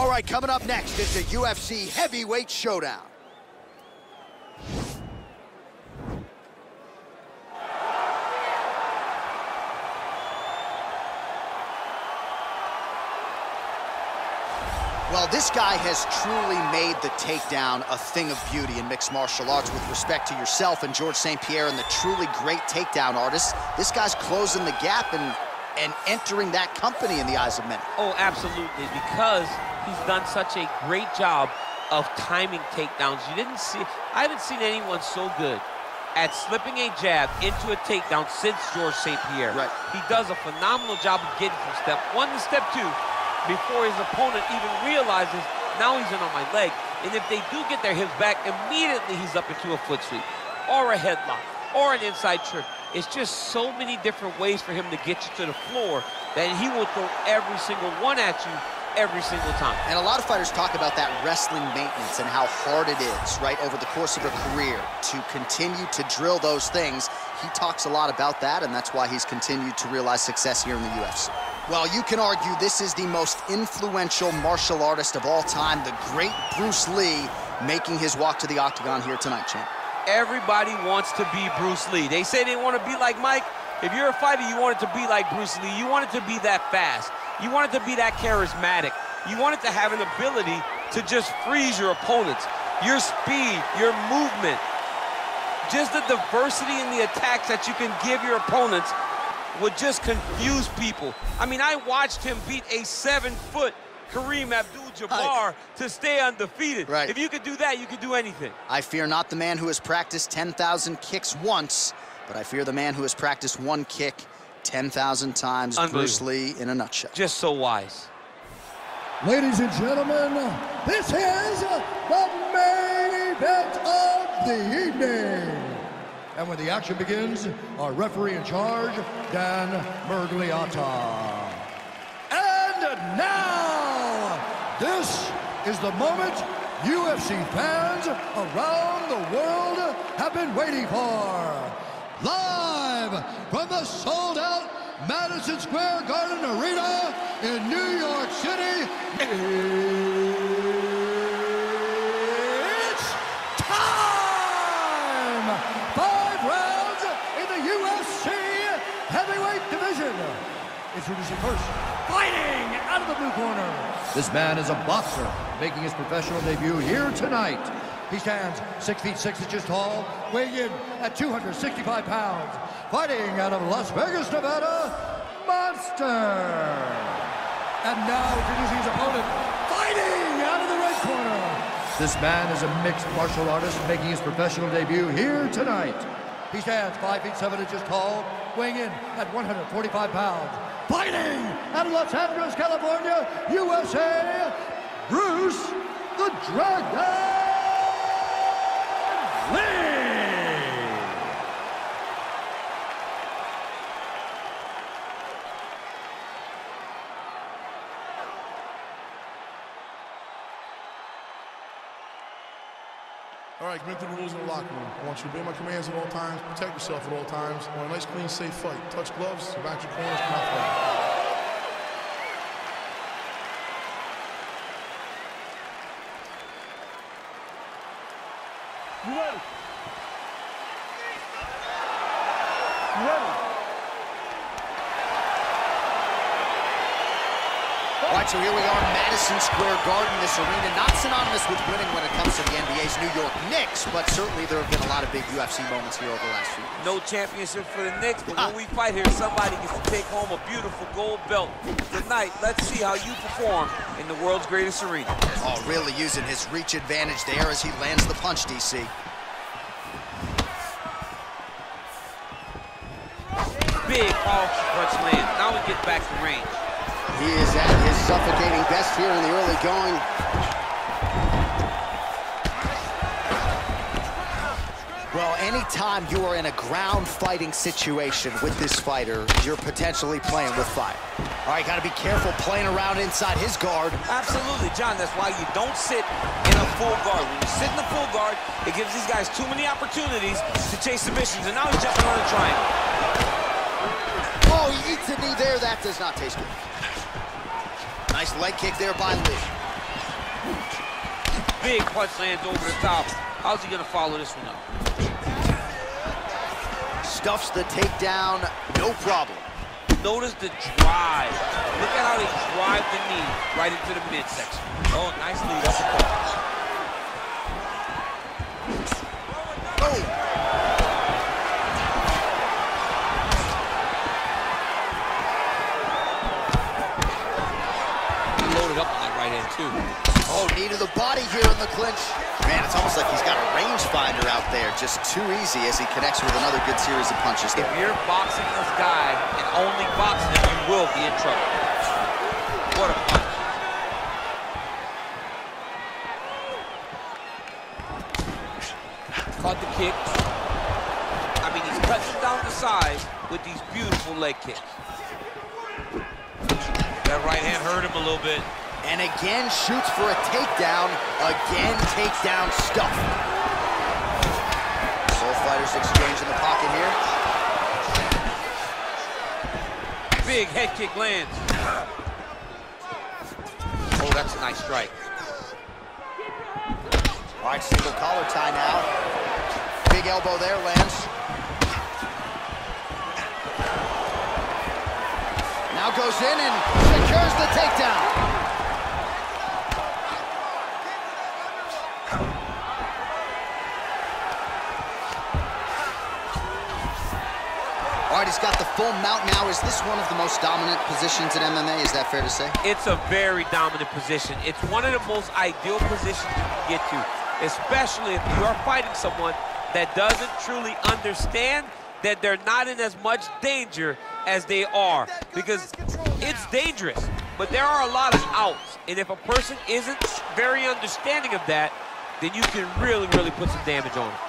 All right, coming up next, it's a UFC heavyweight showdown. Well, this guy has truly made the takedown a thing of beauty in mixed martial arts. With respect to yourself and George St. Pierre and the truly great takedown artists, this guy's closing the gap and entering that company in the eyes of many. Oh, absolutely, because he's done such a great job of timing takedowns. I haven't seen anyone so good at slipping a jab into a takedown since George St. Pierre. Right. He does a phenomenal job of getting from step one to step two before his opponent even realizes, now he's in on my leg. And if they do get their hips back, immediately he's up into a foot sweep, or a headlock, or an inside trick. It's just so many different ways for him to get you to the floor that he will throw every single one at you every single time. And a lot of fighters talk about that wrestling maintenance and how hard it is, right, over the course of a career to continue to drill those things. He talks a lot about that, and that's why he's continued to realize success here in the UFC. Well, you can argue this is the most influential martial artist of all time, the great Bruce Lee, making his walk to the octagon here tonight, champ. Everybody wants to be Bruce Lee. They say they want to be like Mike. If you're a fighter, you want it to be like Bruce Lee. You want it to be that fast. You want it to be that charismatic. You want it to have an ability to just freeze your opponents. Your speed, your movement, just the diversity in the attacks that you can give your opponents would just confuse people. I mean, I watched him beat a 7-foot Kareem Abdul-Jabbar to stay undefeated. Right. If you could do that, you could do anything. I fear not the man who has practiced 10,000 kicks once, but I fear the man who has practiced one kick 10,000 times. Bruce Lee in a nutshell. Just so wise. Ladies and gentlemen, this is the main event of the evening. And when the action begins, our referee in charge, Dan Mergliata. And now, this is the moment UFC fans around the world have been waiting for. Live from the sold-out Madison Square Garden Arena in New York City, it's time! 5 rounds in the UFC heavyweight division. Introducing first, fighting out of the blue corner. This man is a boxer, making his professional debut here tonight. He stands 6 feet 6 inches tall, weighing in at 265 pounds. Fighting out of Las Vegas, Nevada, Monster. And now introducing his opponent, fighting out of the red corner. This man is a mixed martial artist, making his professional debut here tonight. He stands 5 feet 7 inches tall, weighing in at 145 pounds. Fighting out of Los Angeles, California, USA, Bruce the Dragon Lee! All right, commit to the rules in the locker room. I want you to obey my commands at all times, protect yourself at all times. I want a nice, clean, safe fight. Touch gloves, back your corners, come out fighting. You ready? You ready? All right, so here we are, Madison Square Garden, this arena, not synonymous with winning when it comes to the NBA's New York Knicks, but certainly there have been a lot of big UFC moments here over the last few years. No championship for the Knicks, but when we fight here, somebody gets to take home a beautiful gold belt. Tonight, let's see how you perform in the world's greatest arena. Oh, really using his reach advantage there as he lands the punch, DC. Big, powerful punch land. Now we get back to range. He is at his suffocating best here in the early going. Well, anytime you are in a ground fighting situation with this fighter, you're potentially playing with fire. All right, got to be careful playing around inside his guard. Absolutely, John. That's why you don't sit in a full guard. When you sit in the full guard, it gives these guys too many opportunities to chase submissions, and now he's jumping on a triangle. Oh, he eats a knee there. That does not taste good. Nice leg kick there by Lee. Big punch lands over the top. How's he gonna follow this one up? Stuffs the takedown, no problem. Notice the drive. Look at how they drive the knee right into the midsection. Oh, nice lead uppercut. Oh! He loaded up on that right hand, too. Oh, knee to the body here in the clinch. Man, it's almost like he's got a rangefinder out there. Just too easy as he connects with another good series of punches. If you're boxing this guy and only boxing him, you will be in trouble. What a punch. Caught the kick. I mean, he's cutting down the size with these beautiful leg kicks. That right hand hurt him a little bit. And again, shoots for a takedown. Again, takedown stuff. Both fighters exchange in the pocket here. Big head kick lands. Oh, that's a nice strike. All right, single collar tie now. Big elbow there lands. Now goes in and secures the takedown. All right, he's got the full mount now. Is this one of the most dominant positions in MMA? Is that fair to say? It's a very dominant position. It's one of the most ideal positions you can get to, especially if you are fighting someone that doesn't truly understand that they're not in as much danger as they are, because it's dangerous, but there are a lot of outs, and if a person isn't very understanding of that, then you can really, really put some damage on them.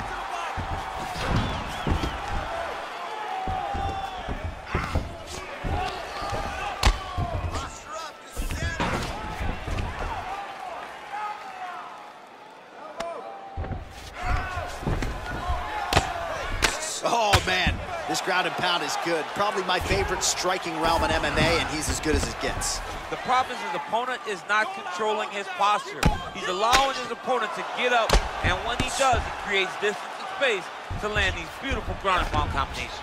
Oh, man, this ground and pound is good. Probably my favorite striking realm in MMA, and he's as good as it gets. The problem is his opponent is not controlling his posture. He's allowing his opponent to get up, and when he does, he creates distance and space to land these beautiful ground and pound combinations.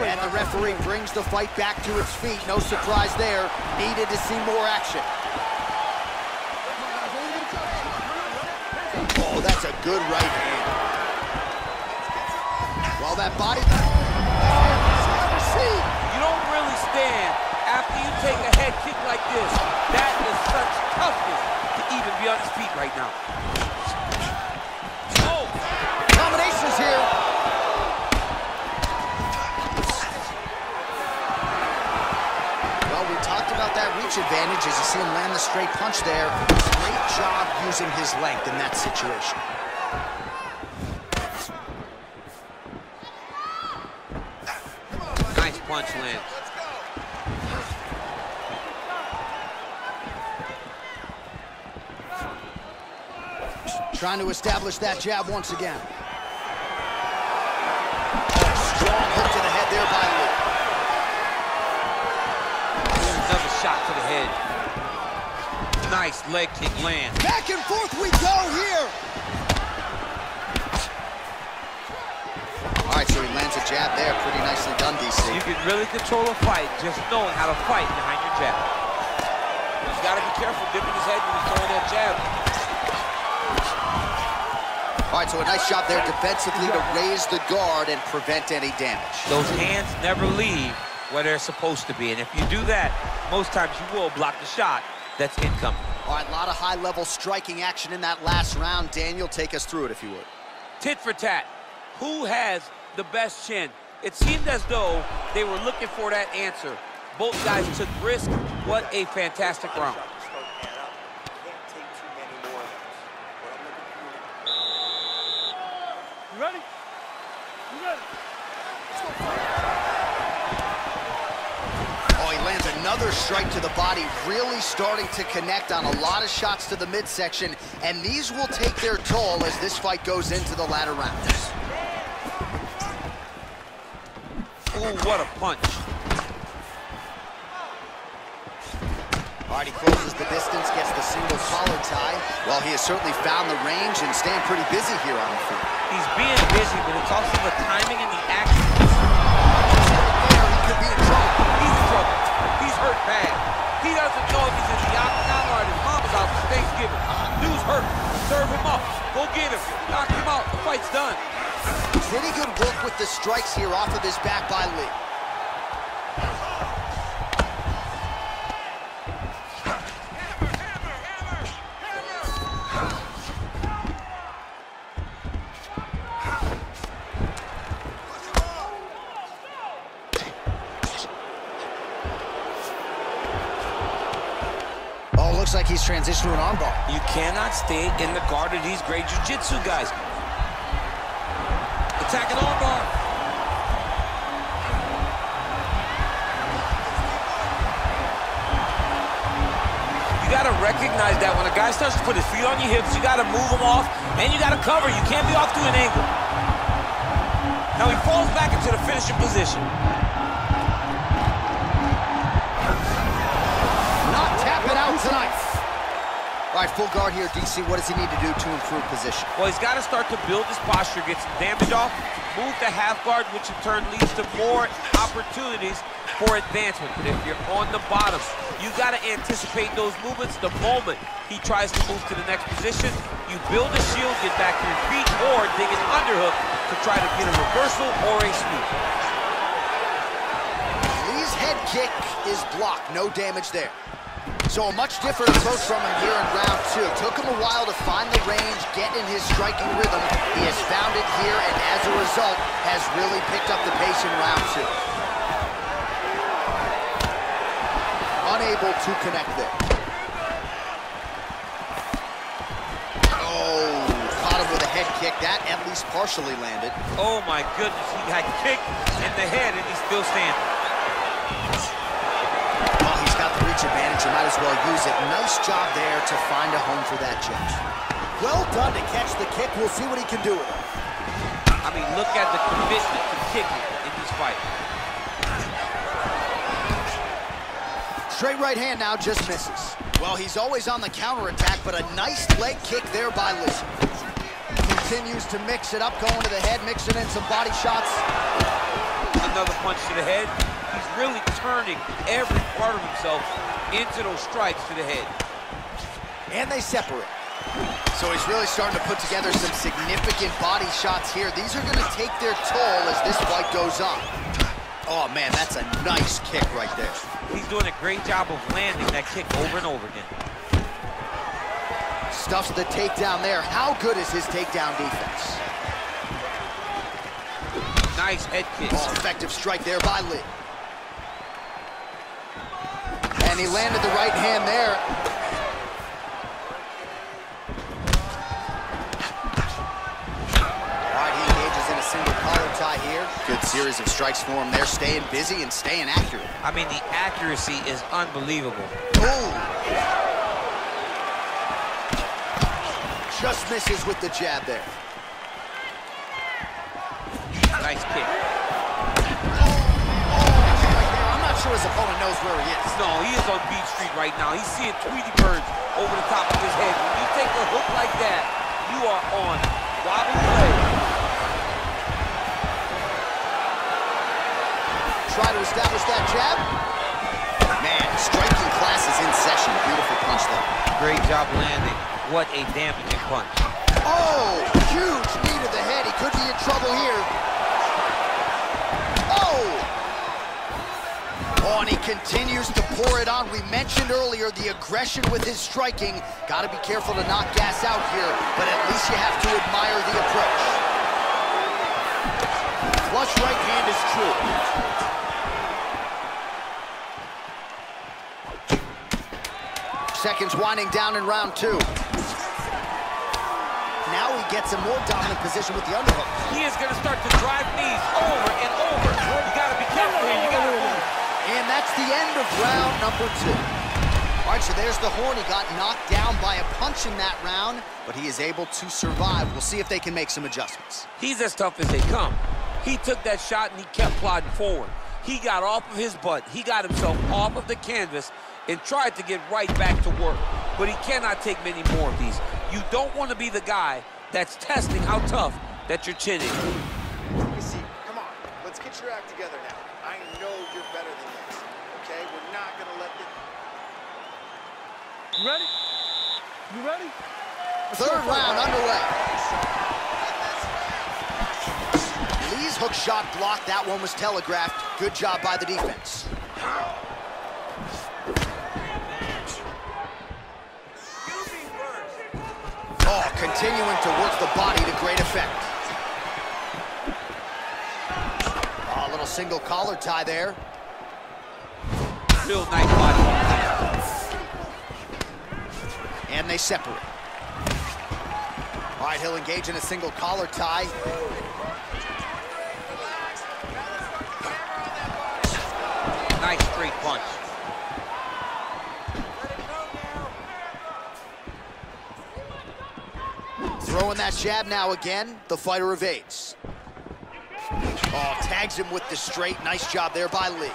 And the referee brings the fight back to its feet. No surprise there. Needed to see more action. Oh, that's a good right hand. Well, that body... You don't really stand after you take a head kick like this. That is such toughness to even be on his feet right now. Oh! Combinations here. Well, we talked about that reach advantage as you see him land the straight punch there. Great job using his length in that situation. Punch lands. Trying to establish that jab once again. Strong hook to the head there by Lee. Another shot to the head. Nice leg kick lands. Back and forth we go here. All right, so he lands a jab there. Pretty nicely done, DC. You can really control a fight just knowing how to fight behind your jab. He's got to be careful dipping his head when he's throwing that jab. All right, so a nice job there defensively to raise the guard and prevent any damage. Those hands never leave where they're supposed to be, and if you do that, most times you will block the shot that's incoming. All right, a lot of high-level striking action in that last round. Daniel, take us through it if you would. Tit for tat. Who has the best chin? It seemed as though they were looking for that answer. Both guys took risk. What a fantastic round. You ready? You ready? Oh, he lands another strike to the body, really starting to connect on a lot of shots to the midsection, and these will take their toll as this fight goes into the latter rounds. Ooh, what a punch. All All right, he closes the distance, gets the single collar tie. Well, he has certainly found the range and staying pretty busy here on the feet. He's being busy, but it's also the timing and the action. There, he could be in trouble. He's in trouble. He's hurt bad. He doesn't know if he's in the octagon or at his mama's house for Thanksgiving. Dude's hurt. Serve him up. Go get him. Knock him out. The fight's done. Pretty good work with the strikes here off of his back by Lee. Looks like he's transitioned to an armbar. You cannot stay in the guard of these great jiu-jitsu guys. Attacking armbar. You got to recognize that when a guy starts to put his feet on your hips, you got to move him off, and you got to cover. You can't be off to an angle. Now he falls back into the finishing position. Out tonight. All right, full guard here, DC. What does he need to do to improve position? Well, he's got to start to build his posture, get some damage off, move to half guard, which in turn leads to more opportunities for advancement. But if you're on the bottom, you got to anticipate those movements the moment he tries to move to the next position. You build a shield, get back to your feet, or dig an underhook to try to get a reversal or a sweep. Lee's head kick is blocked. No damage there. So a much different approach from him here in round two. Took him a while to find the range, get in his striking rhythm. He has found it here, and as a result, has really picked up the pace in round two. Unable to connect there. Oh, caught him with a head kick. That at least partially landed. Oh my goodness, he got kicked in the head and he's still standing. Advantage, you might as well use it. Nice job there to find a home for that judge. Well done to catch the kick. We'll see what he can do with it. I mean, look at the commitment to kicking in this fight. Straight right hand now, just misses. Well, he's always on the counterattack, but a nice leg kick there by Lee. Continues to mix it up, going to the head, mixing in some body shots. Another punch to the head. He's really turning every part of himself into those strikes to the head. And they separate. So he's really starting to put together some significant body shots here. These are going to take their toll as this fight goes on. Oh, man, that's a nice kick right there. He's doing a great job of landing that kick over and over again. Stuffs the takedown there. How good is his takedown defense? Nice head kick. Oh, effective strike there by Lee. And he landed the right hand there. All right, he engages in a single collar tie here. Good series of strikes for him there, staying busy and staying accurate. I mean, the accuracy is unbelievable. Ooh. Just misses with the jab there. Nice kick. His opponent knows where he is. No, he is on Beach Street right now. He's seeing Tweety birds over the top of his head. When you take a hook like that, you are on wobbly legs. Try to establish that jab. Man, striking class is in session. Beautiful punch there. Great job landing. What a damaging punch. Oh, huge knee to the head. He could be in trouble here. Oh, and he continues to pour it on. We mentioned earlier the aggression with his striking. Got to be careful to not gas out here, but at least you have to admire the approach. Flush right hand is true. Seconds winding down in round two. Now he gets a more dominant position with the underhook. He is going to start to drive knees over and over. You got to be careful here. You got to move. And that's the end of round number two. All right, so there's the horn. He got knocked down by a punch in that round, but he is able to survive. We'll see if they can make some adjustments. He's as tough as they come. He took that shot and he kept plodding forward. He got off of his butt. He got himself off of the canvas and tried to get right back to work. But he cannot take many more of these. You don't want to be the guy that's testing how tough that your chin is. See, come on. Let's get your act together now. I know you're better than this, okay? We're not going to let this... You ready? You ready? Third round underway. Lee's hook shot blocked. That one was telegraphed. Good job by the defense. Oh, continuing to work the body to great effect. Oh, a little single collar tie there. Real nice body. And they separate. All right, he'll engage in a single collar tie. Nice straight punch. Throwing that jab now again. The fighter evades. Oh, tags him with the straight. Nice job there by Lee.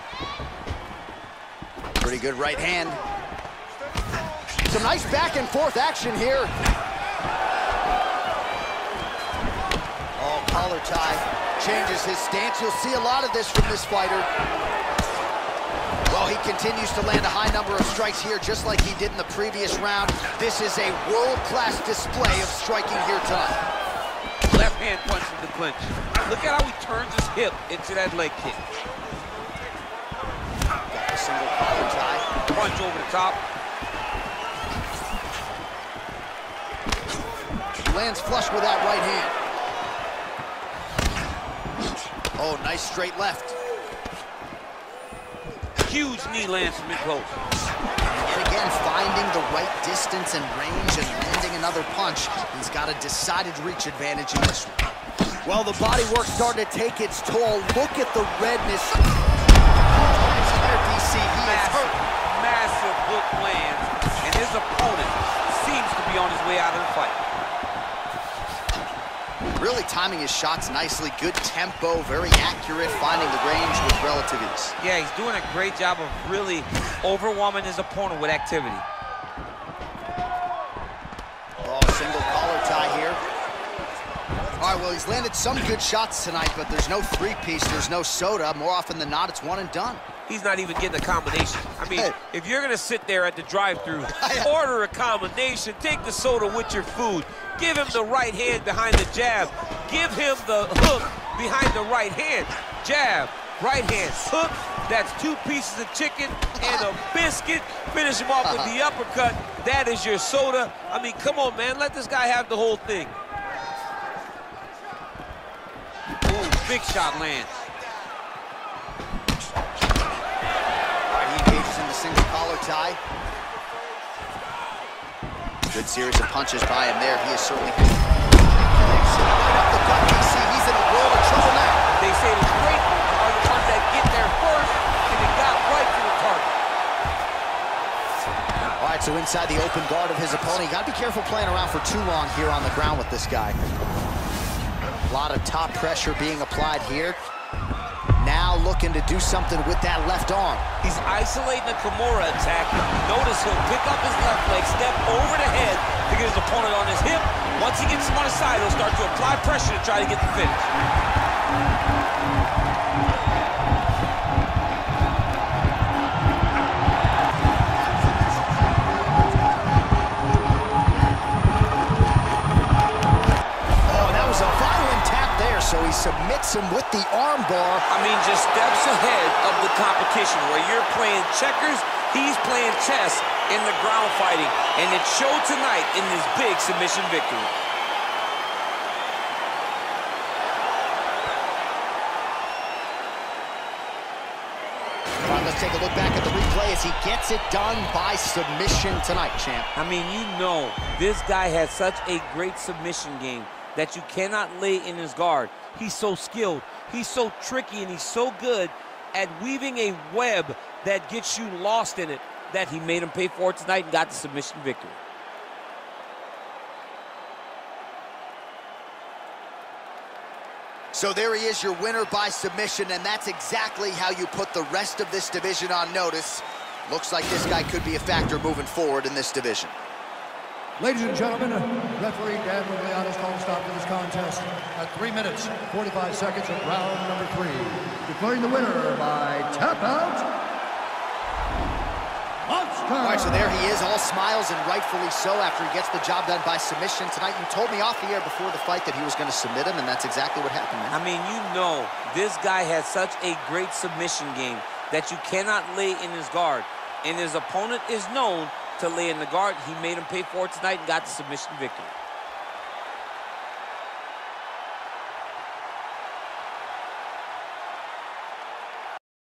Pretty good right hand. Some nice back and forth action here. Oh, collar tie. Changes his stance. You'll see a lot of this from this fighter. Well, he continues to land a high number of strikes here, just like he did in the previous round. This is a world-class display of striking here tonight. Left hand punch in the clinch. Look at how he turns his hip into that leg kick. Got a single collar tie. Punch over the top. Lands flush with that right hand. Oh, nice straight left. Huge knee lands from mid-close. And again, finding the right distance and range and landing another punch. He's got a decided reach advantage in this one. Well, the body work starting to take its toll. Look at the redness. DC, he is hurt. Massive hook lands, and his opponent seems to be on his way out of the fight. Really timing his shots nicely. Good tempo, very accurate, finding the range with relative ease. Yeah, he's doing a great job of really overwhelming his opponent with activity. Oh, single collar tie here. All right, well, he's landed some good shots tonight, but there's no three-piece, there's no soda. More often than not, it's one and done. He's not even getting a combination. I mean, if you're gonna sit there at the drive-thru, order a combination, take the soda with your food, give him the right hand behind the jab, give him the hook behind the right hand, jab, right hand, hook, that's 2 pieces of chicken and a biscuit, finish him off with the uppercut, that is your soda. I mean, come on, man, let this guy have the whole thing. Ooh, big shot lands. Single collar tie. Good series of punches by him there. He is certainly right up the gut. DC, he's in a world of trouble now. They say the great ones are the ones that get there first, and they got right to the target. All right, so inside the open guard of his opponent. You got to be careful playing around for too long here on the ground with this guy. A lot of top pressure being applied here. Now looking to do something with that left arm. He's isolating the Kimura attack. Notice he'll pick up his left leg, step over the head to get his opponent on his hip. Once he gets him on his side, he'll start to apply pressure to try to get the finish. So he submits him with the arm bar. I mean, just steps ahead of the competition. Where you're playing checkers, he's playing chess in the ground fighting. And it showed tonight in this big submission victory. All right, let's take a look back at the replay as he gets it done by submission tonight, champ. I mean, you know, this guy has such a great submission game that you cannot lay in his guard. He's so skilled, he's so tricky, and he's so good at weaving a web that gets you lost in it that he made him pay for it tonight and got the submission victory. So there he is, your winner by submission, and that's exactly how you put the rest of this division on notice. Looks like this guy could be a factor moving forward in this division. Ladies and gentlemen, referee Dan Rugliano's called a stop to this contest at 3 minutes, 45 seconds of round number 3. Declaring the winner by tap out, Monster! All right, so there he is, all smiles and rightfully so after he gets the job done by submission tonight. You told me off the air before the fight that he was going to submit him, and that's exactly what happened, man. I mean, you know, this guy has such a great submission game that you cannot lay in his guard. And his opponent is known to lay in the guard. He made him pay for it tonight and got the submission victory.